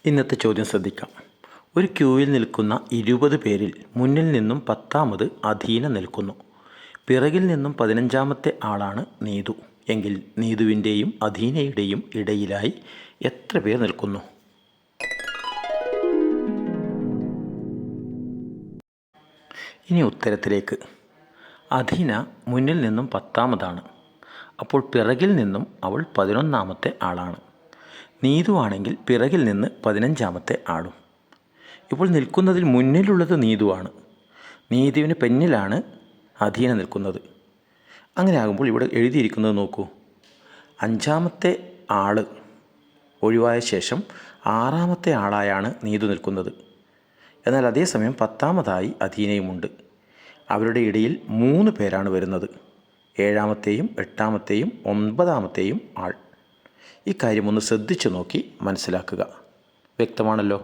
ഇന്നത്തെ ചോദ്യം ശ്രദ്ധിക്കാം. ഒരു ക്യൂവിൽ നിൽക്കുന്ന 20 പേരിൽ മുന്നിൽ നിന്നും 10ാമത് അധീന നിൽക്കുന്നു. പിറകിൽ നിന്നും 15ാമത്തെ ആളാണ് നീതു എങ്കിൽ നീതുവിൻ്റെയും അധീനയുടെയും ഇടയിലായി എത്ര പേർ നിൽക്കുന്നു? ഇനി ഉത്തരത്തിലേക്ക്. അധീന മുന്നിൽ നിന്നും 10ാമതാണ്. അപ്പോൾ പിറകിൽ നിന്നും അവൾ 11ാമത്തെ ആളാണ്. നീതു ആണെങ്കിൽ പിറകിൽ നിന്ന് 15ാമത്തെ ആളും. ഇപ്പോൾ നിൽക്കുന്നതിൽ മുന്നിലുള്ളത് നീതുവാണ്. നീതുവിന് പിന്നിലാണ് അധീന നിൽക്കുന്നത്. അങ്ങനെ ആകുമ്പോൾ ഇവിടെ എഴുതിയിരിക്കുന്നത് നോക്കൂ. 5ാമത്തെ ആൾ ഒഴിവായ ശേഷം 6ാമത്തെ ആളായാണ് നീതു നിൽക്കുന്നത്. എന്നാൽ അതേസമയം 10ാമതായി അധീനയുമുണ്ട്. അവരുടെ ഇടയിൽ 3 പേരാണ് വരുന്നത്. 7ാമത്തെയും 8ാമത്തെയും 9ാമത്തെയും ആൾ. ഈ കാര്യം ഒന്ന് ശ്രദ്ധിച്ചു നോക്കി മനസ്സിലാക്കുക. വ്യക്തമാണല്ലോ?